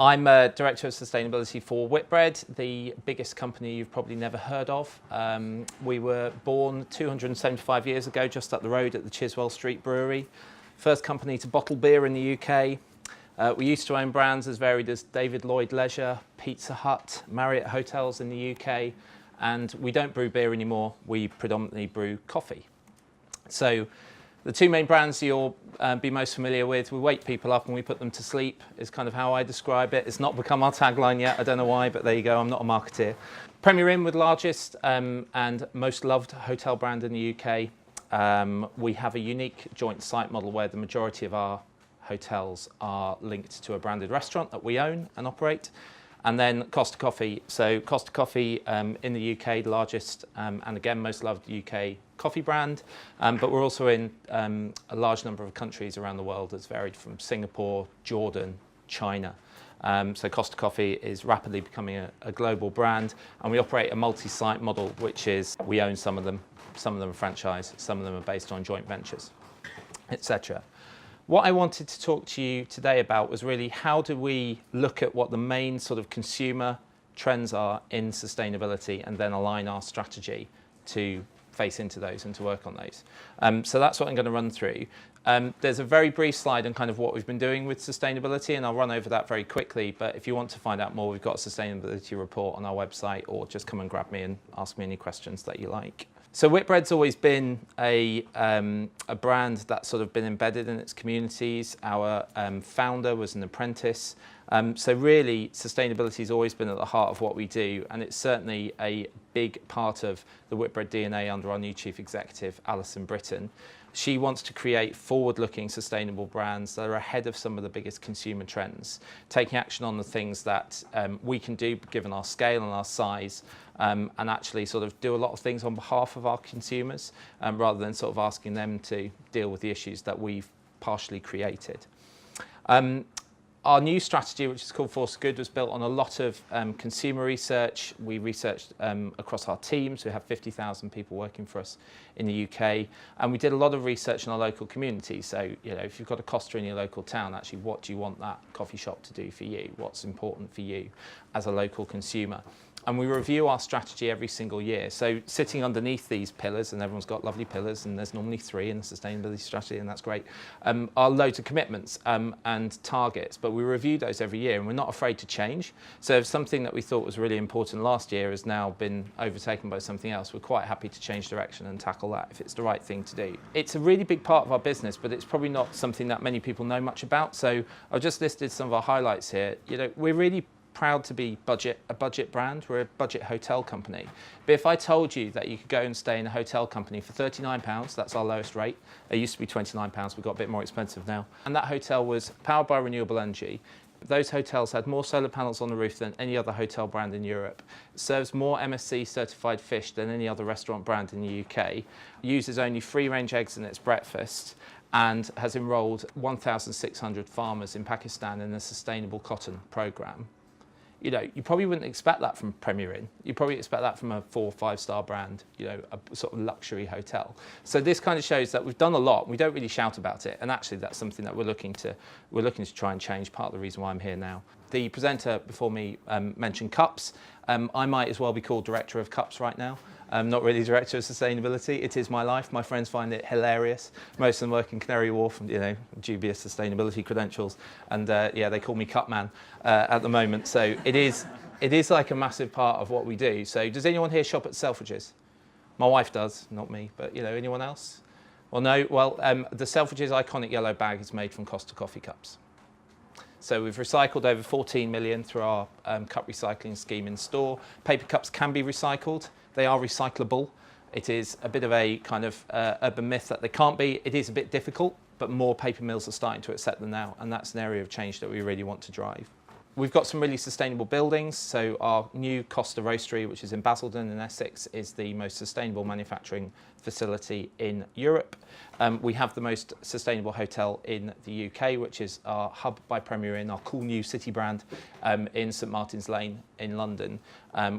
I'm a Director of Sustainability for Whitbread, the biggest company you've probably never heard of. We were born 275 years ago, just up the road at the Chiswell Street Brewery. First company to bottle beer in the UK. We used to own brands as varied as David Lloyd Leisure, Pizza Hut, Marriott Hotels in the UK, and we don't brew beer anymore, we predominantly brew coffee. So the two main brands you'll be most familiar with, we wake people up and we put them to sleep, is kind of how I describe it. It's not become our tagline yet, I don't know why, but there you go, I'm not a marketeer. Premier Inn, we're the largest and most loved hotel brand in the UK. We have a unique joint site model where the majority of our hotels are linked to a branded restaurant that we own and operate. And then Costa Coffee. So Costa Coffee in the UK, the largest and again most loved UK coffee brand, but we're also in a large number of countries around the world that's varied from Singapore, Jordan, China. So Costa Coffee is rapidly becoming a global brand, and we operate a multi-site model, which is we own some of them are franchise, some of them are based on joint ventures, etc. What I wanted to talk to you today about was really how do we look at what the main sort of consumer trends are in sustainability and then align our strategy to face into those and to work on those. So that's what I'm going to run through. There's a very brief slide on kind of what we've been doing with sustainability, and I'll run over that very quickly, but if you want to find out more, we've got a sustainability report on our website, or just come and grab me and ask me any questions that you like. So Whitbread's always been a brand that's sort of been embedded in its communities. Our founder was an apprentice. So really, sustainability has always been at the heart of what we do, and it's certainly a big part of the Whitbread DNA under our new Chief Executive, Alison Britton. She wants to create forward-looking sustainable brands that are ahead of some of the biggest consumer trends, taking action on the things that we can do given our scale and our size, and actually sort of do a lot of things on behalf of our consumers, rather than sort of asking them to deal with the issues that we've partially created. Our new strategy, which is called Force Good, was built on a lot of consumer research. We researched across our teams. We have 50,000 people working for us in the UK. And we did a lot of research in our local community. So, you know, if you've got a Costa in your local town, actually, what do you want that coffee shop to do for you? What's important for you as a local consumer? And we review our strategy every single year. So sitting underneath these pillars, and everyone's got lovely pillars, and there's normally 3 in the sustainability strategy, and that's great, are loads of commitments and targets. But we review those every year, and we're not afraid to change. So if something that we thought was really important last year has now been overtaken by something else, we're quite happy to change direction and tackle that if it's the right thing to do. It's a really big part of our business, but it's probably not something that many people know much about. So I've just listed some of our highlights here. You know, we're really proud to be a budget brand. We're a budget hotel company. But if I told you that you could go and stay in a hotel company for £39, that's our lowest rate. It used to be £29, we got a bit more expensive now. And that hotel was powered by renewable energy. Those hotels had more solar panels on the roof than any other hotel brand in Europe. It serves more MSC certified fish than any other restaurant brand in the UK. Uses only free-range eggs in its breakfast, and has enrolled 1,600 farmers in Pakistan in a sustainable cotton programme. You know, you probably wouldn't expect that from Premier Inn. You probably expect that from a 4 or 5 star brand, you know, a sort of luxury hotel. So this kind of shows that we've done a lot. We don't really shout about it, and actually that's something that we're looking to try and change. Part of the reason why I'm here now. The presenter before me mentioned cups. I might as well be called Director of Cups right now. I'm not really Director of Sustainability. It is my life. My friends find it hilarious. Most of them work in Canary Wharf, you know, dubious sustainability credentials. And yeah, they call me Cup Man at the moment. So it is like a massive part of what we do. So does anyone here shop at Selfridges? My wife does, not me, but you know, anyone else? Well, no. Well, the Selfridges iconic yellow bag is made from Costa coffee cups. So we've recycled over 14 million through our cup recycling scheme in store. Paper cups can be recycled. They are recyclable. It is a bit of a kind of urban myth that they can't be. It is a bit difficult, but more paper mills are starting to accept them now, and that's an area of change that we really want to drive. We've got some really sustainable buildings. So our new Costa Roastery, which is in Basildon in Essex, is the most sustainable manufacturing facility in Europe. We have the most sustainable hotel in the UK, which is our Hub by Premier Inn, our cool new city brand in St Martin's Lane in London,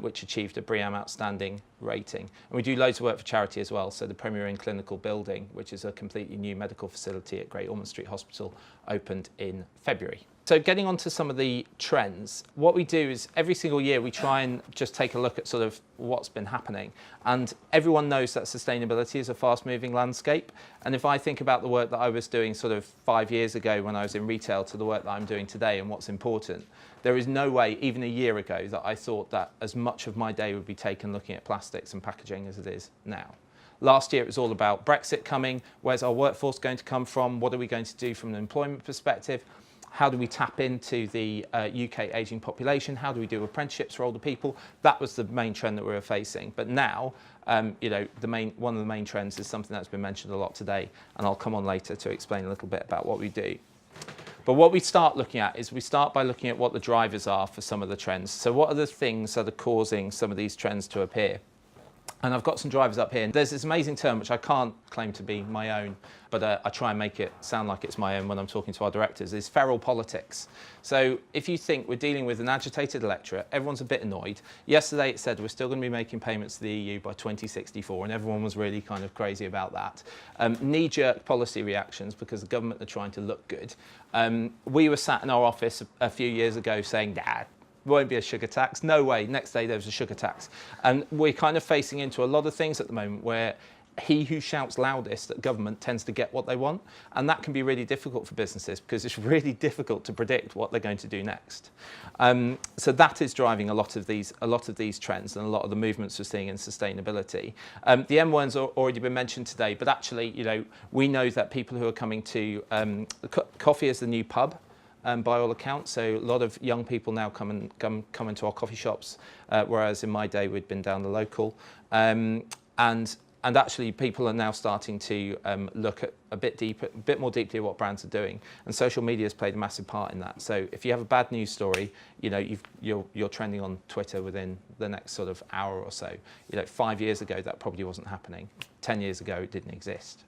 which achieved a BREEAM Outstanding rating. And we do loads of work for charity as well. So the Premier Inn Clinical Building, which is a completely new medical facility at Great Ormond Street Hospital, opened in February. So getting on to some of the trends, what we do is every single year we try and just take a look at sort of what's been happening. And everyone knows that sustainability is a fast-moving landscape. And if I think about the work that I was doing sort of 5 years ago when I was in retail to the work that I'm doing today and what's important, there is no way, even a year ago, that I thought that as much of my day would be taken looking at plastics and packaging as it is now. Last year it was all about Brexit coming, where's our workforce going to come from, what are we going to do from an employment perspective, how do we tap into the UK ageing population, how do we do apprenticeships for older people. That was the main trend that we were facing. But now, you know, one of the main trends is something that's been mentioned a lot today, and I'll come on later to explain a little bit about what we do. But what we start looking at is we start by looking at what the drivers are for some of the trends. So what are the things that are causing some of these trends to appear? And I've got some drivers up here. There's this amazing term, which I can't claim to be my own, but I try and make it sound like it's my own when I'm talking to our directors, is feral politics. So if you think we're dealing with an agitated electorate, everyone's a bit annoyed. Yesterday it said we're still going to be making payments to the EU by 2064, and everyone was really kind of crazy about that. Knee-jerk policy reactions because the government are trying to look good. We were sat in our office a few years ago saying, "Dad, won't be a sugar tax." No way. Next day there was a sugar tax. And we're kind of facing into a lot of things at the moment where he who shouts loudest at government tends to get what they want. And that can be really difficult for businesses because it's really difficult to predict what they're going to do next. So that is driving a lot of these trends and a lot of the movements we're seeing in sustainability. The M1's already been mentioned today, but actually, you know, we know that people who are coming to coffee is the new pub. By all accounts, so a lot of young people now come into our coffee shops, whereas in my day we'd been down the local, and actually people are now starting to look at a bit more deeply at what brands are doing, and social media has played a massive part in that. So if you have a bad news story, you know you're trending on Twitter within the next sort of hour or so. You know, 5 years ago that probably wasn't happening. 10 years ago it didn't exist.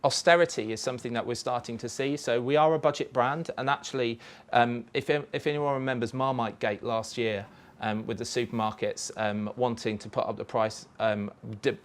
Austerity is something that we're starting to see. So we are a budget brand, and actually, if anyone remembers Marmite Gate last year, with the supermarkets wanting to put up the price,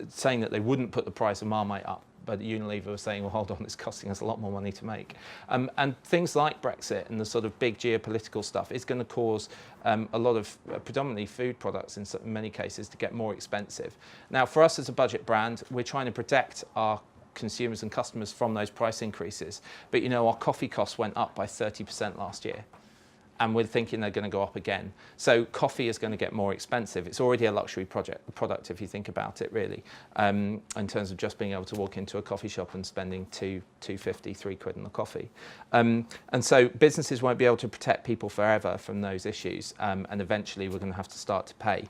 saying that they wouldn't put the price of Marmite up, but Unilever was saying, well, hold on, it's costing us a lot more money to make. And things like Brexit and the sort of big geopolitical stuff is going to cause a lot of predominantly food products in many cases to get more expensive. Now, for us as a budget brand, we're trying to protect our consumers and customers from those price increases. But you know, our coffee costs went up by 30% last year, and we're thinking they're going to go up again. So coffee is going to get more expensive. It's already a luxury product if you think about it, really, in terms of just being able to walk into a coffee shop and spending £2.50, £3 on a coffee. And so businesses won't be able to protect people forever from those issues, and eventually we're going to have to start to pay.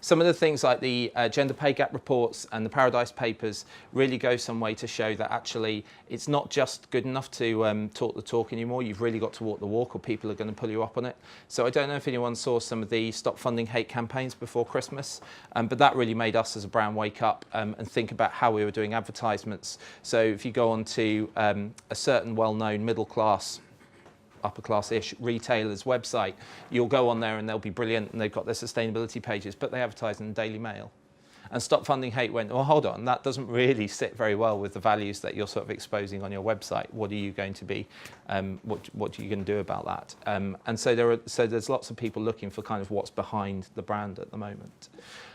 Some of the things like the gender pay gap reports and the Paradise Papers really go some way to show that actually it's not just good enough to talk the talk anymore. You've really got to walk the walk, or people are going to pull you up on it. So I don't know if anyone saw some of the Stop Funding Hate campaigns before Christmas, but that really made us as a brand wake up and think about how we were doing advertisements. So if you go on to a certain well-known middle-class, upper-class-ish retailer's website, you'll go on there and they'll be brilliant and they've got their sustainability pages, but they advertise in the Daily Mail. And Stop Funding Hate went, well, hold on, that doesn't really sit very well with the values that you're sort of exposing on your website. What are you going to be, what are you going to do about that? And so there's lots of people looking for kind of what's behind the brand at the moment.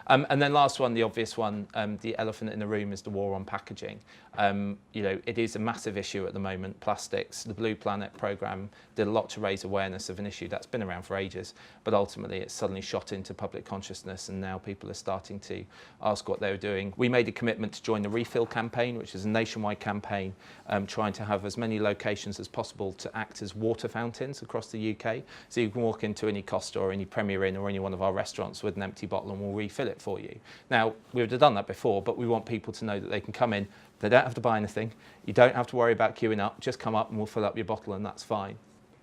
And then last one, the obvious one, the elephant in the room is the war on packaging. You know, it is a massive issue at the moment. Plastics, the Blue Planet programme did a lot to raise awareness of an issue that's been around for ages, but ultimately it's suddenly shot into public consciousness, and now people are starting to ask what they were doing. We made a commitment to join the Refill campaign, which is a nationwide campaign trying to have as many locations as possible to act as water fountains across the UK. So you can walk into any Costa or any Premier Inn or any one of our restaurants with an empty bottle and we'll refill it for you. Now, we would have done that before, but we want people to know that they can come in, they don't have to buy anything, you don't have to worry about queuing up, just come up and we'll fill up your bottle and that's fine.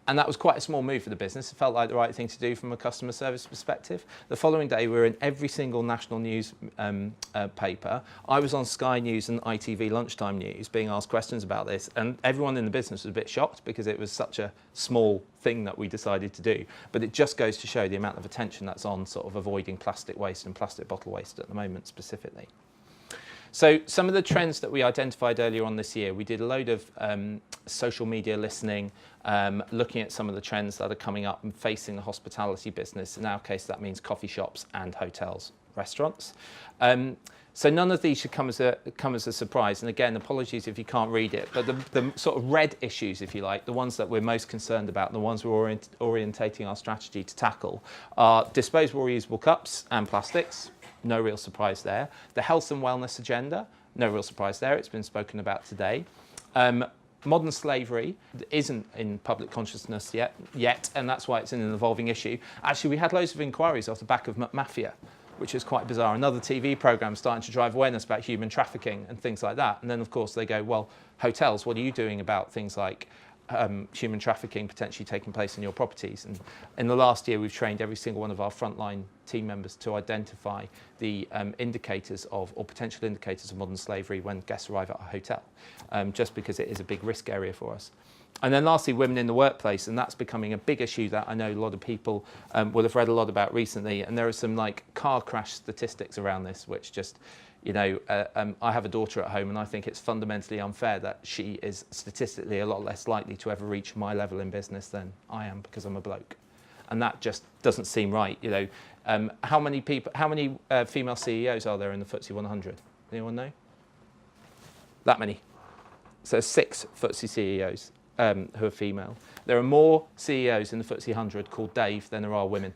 And that was quite a small move for the business. It felt like the right thing to do from a customer service perspective. The following day, we were in every single national news paper. I was on Sky News and ITV Lunchtime News being asked questions about this, and everyone in the business was a bit shocked because it was such a small thing that we decided to do. But it just goes to show the amount of attention that's on sort of avoiding plastic waste and plastic bottle waste at the moment specifically. So some of the trends that we identified earlier on this year, we did a load of social media listening, looking at some of the trends that are coming up and facing the hospitality business. In our case, that means coffee shops and hotels, restaurants. So none of these should come as a surprise. And again, apologies if you can't read it, but the sort of red issues, if you like, the ones that we're most concerned about, and the ones we're orientating our strategy to tackle, are disposable reusable cups and plastics. No real surprise there. The health and wellness agenda, no real surprise there. It's been spoken about today. Modern slavery isn't in public consciousness yet, and that's why it's an evolving issue. Actually, we had loads of inquiries off the back of Mafia, which is quite bizarre. Another TV programme starting to drive awareness about human trafficking and things like that. And then, of course, they go, well, hotels, what are you doing about things like human trafficking potentially taking place in your properties? And in the last year, we've trained every single one of our frontline team members to identify the indicators of, or potential indicators of modern slavery when guests arrive at a hotel, just because it is a big risk area for us. And then lastly, women in the workplace, and that's becoming a big issue that I know a lot of people will have read a lot about recently. And there are some like car crash statistics around this, which just, you know, I have a daughter at home, and I think it's fundamentally unfair that she is statistically a lot less likely to ever reach my level in business than I am because I'm a bloke. And that just doesn't seem right. You know, how many female CEOs are there in the FTSE 100? Anyone know? That many. So 6 FTSE CEOs. Who are female. There are more CEOs in the FTSE 100 called Dave than there are women.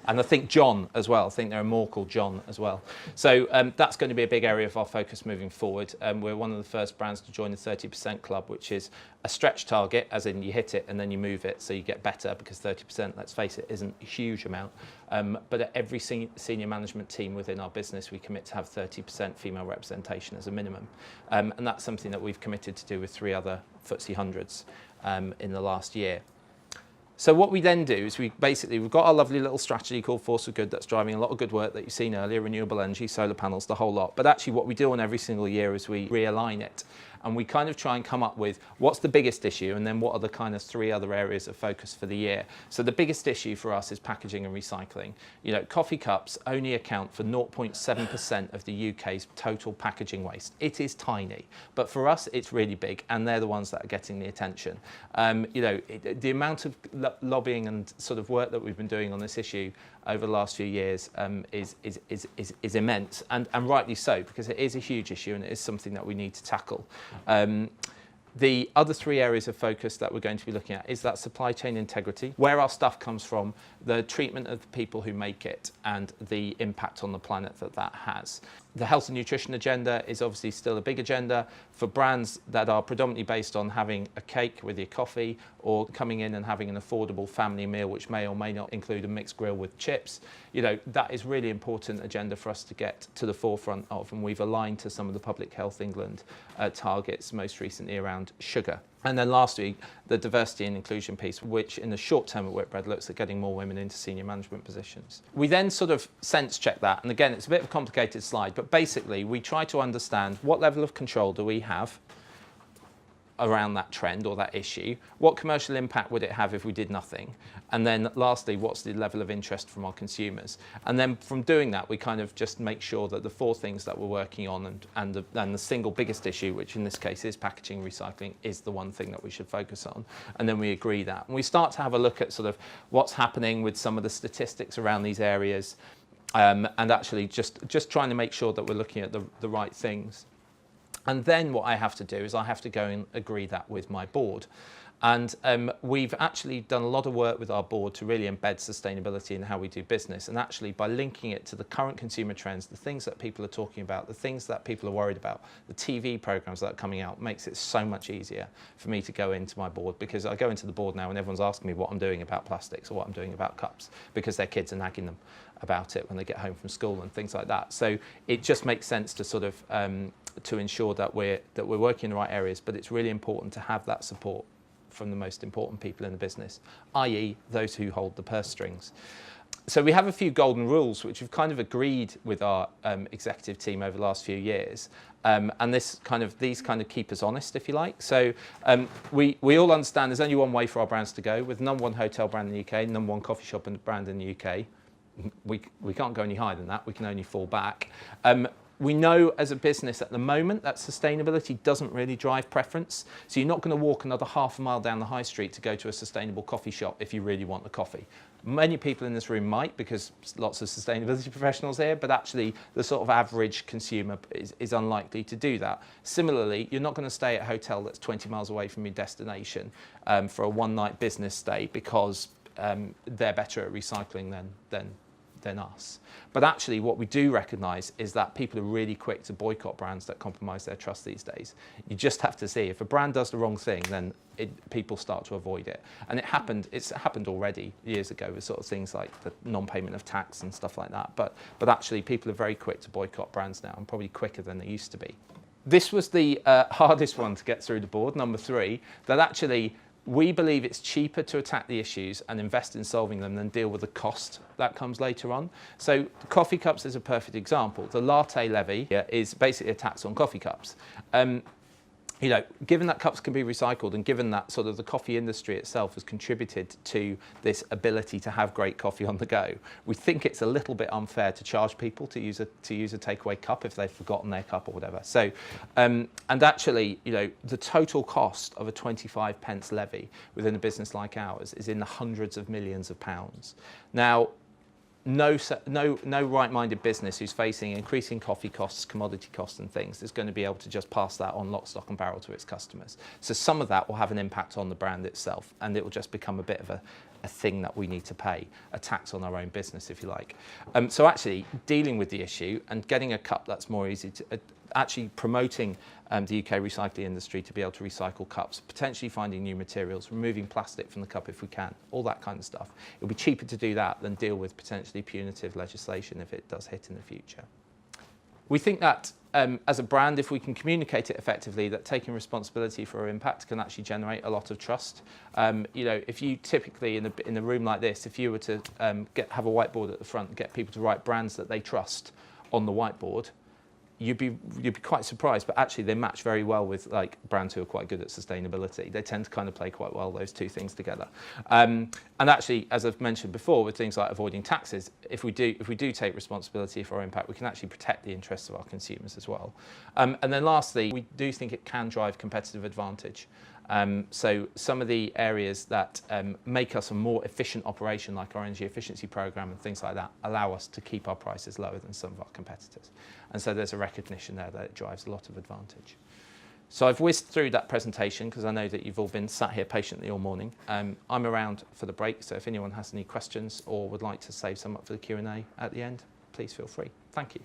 And I think John as well. I think there are more called John as well. So that's going to be a big area of our focus moving forward. We're one of the first brands to join the 30% club, which is a stretch target, as in you hit it and then you move it so you get better, because 30%, let's face it, isn't a huge amount. But at every senior management team within our business, we commit to have 30% female representation as a minimum. And that's something that we've committed to do with 3 other FTSE 100s in the last year. So what we then do is we've got our lovely little strategy called Force of Good that's driving a lot of good work that you've seen earlier, renewable energy, solar panels, the whole lot. But actually what we do on every single year is we realign it. And we kind of try and come up with what's the biggest issue, and then what are the kind of 3 other areas of focus for the year. So the biggest issue for us is packaging and recycling. You know, coffee cups only account for 0.7% of the UK's total packaging waste. It is tiny, but for us it's really big, and they're the ones that are getting the attention. You know, the amount of lobbying and sort of work that we've been doing on this issue over the last few years is immense, and rightly so, because it is a huge issue and it is something that we need to tackle. The other 3 areas of focus that we're going to be looking at is that supply chain integrity, where our stuff comes from, the treatment of the people who make it, and the impact on the planet that that has. The health and nutrition agenda is obviously still a big agenda for brands that are predominantly based on having a cake with your coffee, or coming in and having an affordable family meal, which may or may not include a mixed grill with chips. You know, that is really important agenda for us to get to the forefront of, and we've aligned to some of the Public Health England targets, most recently around sugar. And then lastly, the diversity and inclusion piece, which in the short term at Whitbread looks at getting more women into senior management positions. We then sort of sense check that, and again, it's a bit of a complicated slide, but basically we try to understand what level of control do we have around that trend or that issue, what commercial impact would it have if we did nothing, and then lastly, what's the level of interest from our consumers. And then from doing that, we kind of just make sure that the 4 things that we're working on and the single biggest issue, which in this case is packaging recycling, is the one thing that we should focus on. And then we agree that. And we start to have a look at sort of what's happening with some of the statistics around these areas, and actually just trying to make sure that we're looking at the right things. And then what I have to do is I have to go and agree that with my board. And we've actually done a lot of work with our board to really embed sustainability in how we do business. And actually by linking it to the current consumer trends, the things that people are talking about, the things that people are worried about, the TV programs that are coming out, makes it so much easier for me to go into my board, because I go into the board now and everyone's asking me what I'm doing about plastics or what I'm doing about cups, because their kids are nagging them about it when they get home from school and things like that. So it just makes sense to sort of to ensure that we're working in the right areas, but it's really important to have that support from the most important people in the business, i.e. those who hold the purse strings. So we have a few golden rules which we've kind of agreed with our executive team over the last few years, and these kind of keep us honest, if you like. So we all understand there's only one way for our brands to go. With number 1 hotel brand in the UK, number 1 coffee shop and brand in the UK, we can't go any higher than that. We can only fall back. We know as a business at the moment that sustainability doesn't really drive preference. So you're not going to walk another half a mile down the high street to go to a sustainable coffee shop if you really want the coffee. Many people in this room might, because lots of sustainability professionals here, but actually the sort of average consumer is unlikely to do that. Similarly, you're not going to stay at a hotel that's 20 miles away from your destination for a one-night business stay because they're better at recycling than us. But actually what we do recognise is that people are really quick to boycott brands that compromise their trust these days. You just have to see, if a brand does the wrong thing, then people start to avoid it. And it's happened already years ago with sort of things like the non-payment of tax and stuff like that. But actually people are very quick to boycott brands now, and probably quicker than they used to be. This was the hardest one to get through the board, number 3, that actually we believe it's cheaper to attack the issues and invest in solving them than deal with the cost that comes later on. So coffee cups is a perfect example. The latte levy is basically a tax on coffee cups. You know, given that cups can be recycled, and given that sort of the coffee industry itself has contributed to this ability to have great coffee on the go, we think it's a little bit unfair to charge people to use a takeaway cup if they've forgotten their cup or whatever. So, and actually, you know, the total cost of a 25p levy within a business like ours is in the hundreds of millions of pounds. Now, no right-minded business who's facing increasing coffee costs, commodity costs and things is going to be able to just pass that on lock, stock and barrel to its customers. So some of that will have an impact on the brand itself, and it will just become a bit of a thing that we need to pay, a tax on our own business, if you like. So actually dealing with the issue and getting a cup that's more easy to, actually promoting the UK recycling industry to be able to recycle cups, potentially finding new materials, removing plastic from the cup if we can, all that kind of stuff. It'll be cheaper to do that than deal with potentially punitive legislation if it does hit in the future. We think that as a brand, if we can communicate it effectively, that taking responsibility for our impact can actually generate a lot of trust. You know, if you typically in a room like this, if you were to have a whiteboard at the front and get people to write brands that they trust on the whiteboard, you'd be quite surprised, but actually they match very well with like brands who are quite good at sustainability. They tend to kind of play quite well those two things together. And actually, as I've mentioned before, with things like avoiding taxes, if we do take responsibility for our impact, we can actually protect the interests of our consumers as well. And then lastly, we do think it can drive competitive advantage. So some of the areas that make us a more efficient operation, like our energy efficiency program and things like that, allow us to keep our prices lower than some of our competitors. And so there's a recognition there that it drives a lot of advantage. So I've whizzed through that presentation because I know that you've all been sat here patiently all morning. I'm around for the break, so if anyone has any questions or would like to save some up for the Q&A at the end, please feel free. Thank you.